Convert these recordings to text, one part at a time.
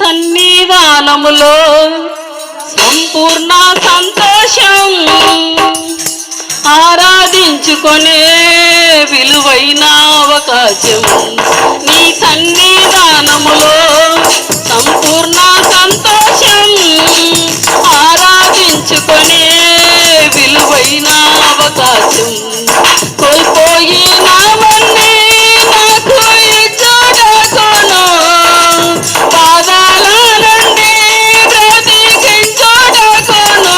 సన్నిధానములో సంపూర్ణ సంతోషం, ఆరాధించుకొనే విలువైన అవకాశం. నీ సన్నిధానములో సంపూర్ణ సంతోషం, ఆరాధించుకొనే విలువైన అవకాశం. కోల్పోయినవన్నీ నాకు ఇచ్చుటకును, పాదాల నుండి బ్రతికించుటకును.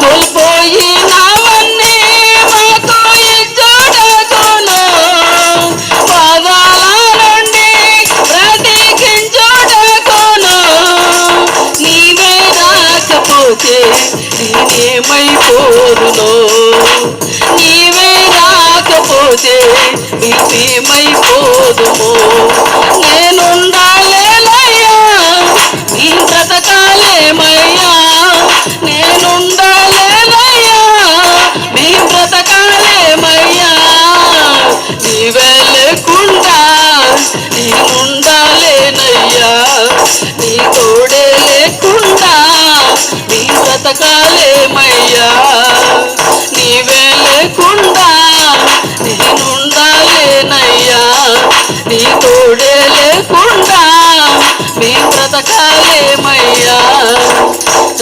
కోల్పోయినవన్నీ మాకు ఇచ్చుటకును, పాదాల నుండి బ్రతికించుటకును. నీవే రాకపోతే నేనేమైపోదునో, నీవే రాకపోతే మేమేమైపోదుమో. నేనుండాలేనయ్యా నీ బ్రతకాలేమయ్యా, నేనుండాలేనయ్యా నీ బ్రతకాలేమయ్యా. నీవే లేకుండా నేనుండాలేనయ్యా, నీ తోడే లేకుండా నీ బ్రతకాలేమయ్యా. నీవే లేకుండా నేనుండాలేనయ్యా, నీ తోడే లేకుండా నీ బ్రతకాలేమయ్యా.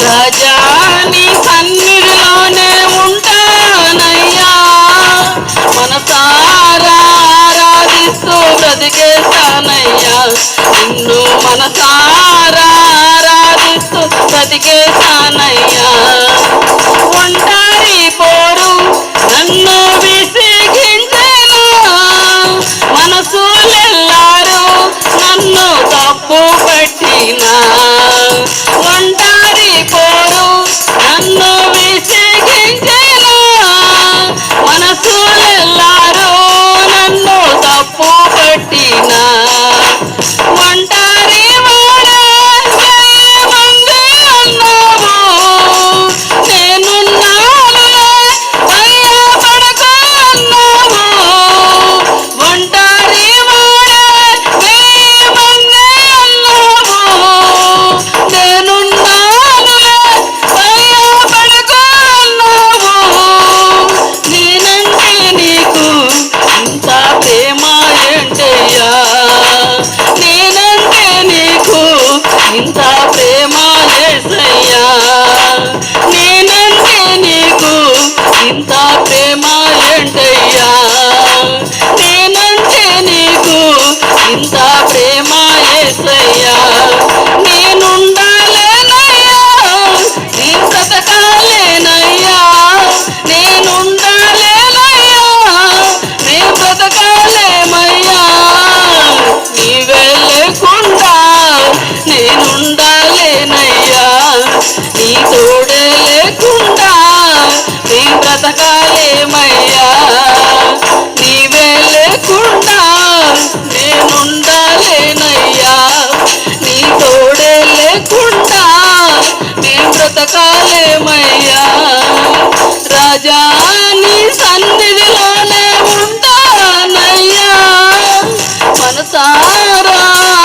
రాజా నీ సన్నిధిలోనే ఉంటానయ్యా, మనసారా ఆరాధిస్తూ బ్రతికేస్తానయ్యా. నిన్ను మనసారా ఆరాధిస్తూ బ్రతికేస్తానయ్యా. ఒంటరి పోరు నన్ను విసిగించెను, మనసులెల్లారు నన్ను తప్పు పట్టినా. ఒంటరి పోరు నన్ను విసిగించెను, మనసులెల్లారు నన్ను తప్పు పట్టినా. ఒంటరి వాడా మంది అన్నావు, నేనున్నానులే భయపడకు అన్నావు. ఒంటరి వాడా మంది అన్నావు, నేనున్నానులే భయపడకు అన్నావు. నేనంటే నీకు ఇంత ప్రేమ ఏంటయ్యా, నేనంటే నీకు ఇంత ప్రేమ యేసయ్యా. నేనంటే నీకు ఇంత ప్రేమ ఏంటయ్యా, నేనంటే నీకు ఇంత ప్రేమ యేసయ్యా. నేనుండాలేనయ్యా నీ బ్రతకాలేనయ్యా, నేనుండాలేనయ్యా నీ బ్రతకాలేమయ్యా. నీవే లేకుండా నేనుండాలేనయ్యా, నీ తోడే లేకుండా నీ బ్రతకాలేమయ్యా. నీవే లేకుండా నేనుండాలేనయ్యా, నీ తోడే లేకుండా నీ బ్రతకాలేమయ్యా. రాజా నీ సన్నిధిలోనే ఉంటానయ్యా, మనసారా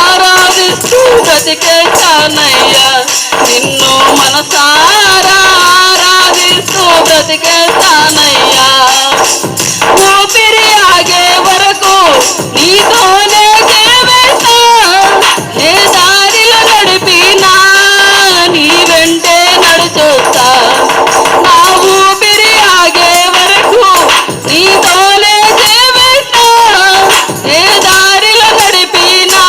ఆరాధిస్తూ బ్రతికేస్తానయ్యా. నిన్ను మనసారా ఆరాధిస్తూ బ్రతికేస్తానయ్యా. ఊపిరి ఆగే వరకు నీతోనే జీవిస్తా, ఏ దారిలో నడిపినా నీ వెంటే నడుచొస్తా. నా ఊపిరి ఆగే వరకు నీతోనే జీవిస్తా, ఏ దారిలో నడిపినా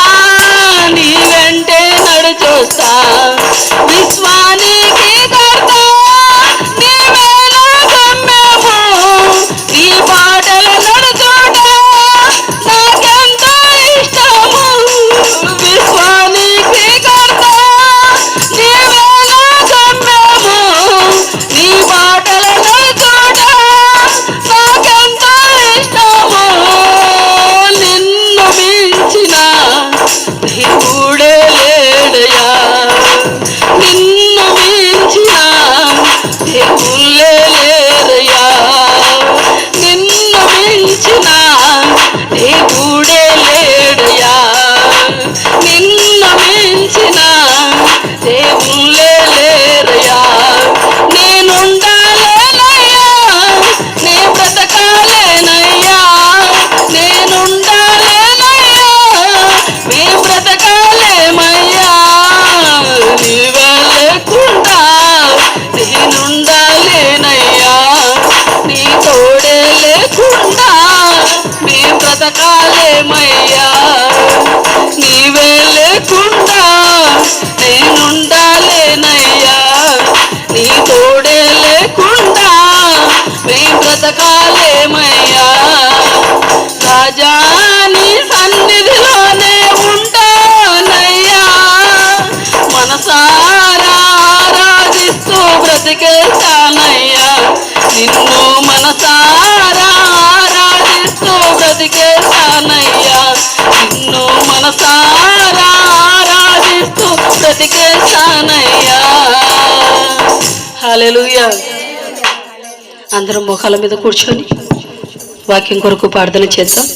నీ వెంటే నడుచొస్తా. విశ్వానికి కర్త నీవే నా గమ్యము, నీ బ్రతకాలేమయ్యా. నీవే లేకుండా నేనుండాలేనయ్యా, నీ తోడే లేకుండా మేం బ్రతకాలేమయ్యా. రాజా నీ సన్నిధిలోనే ఉంటానయ్యా, మనసారా ఆరాధిస్తూ బ్రతికేస్తానయ్యా. నిన్ను మనసారా ఆరాధిస్తూ బ్రతికేస్తానయ్యా, నిన్ను మనసారా ఆరాధిస్తూ బ్రతికేస్తానయ్యా. హల్లెలూయా. అందరం మోకాళ్ళ మీద కూర్చొని వాక్యం కొరకు ప్రార్థన చేద్దాం.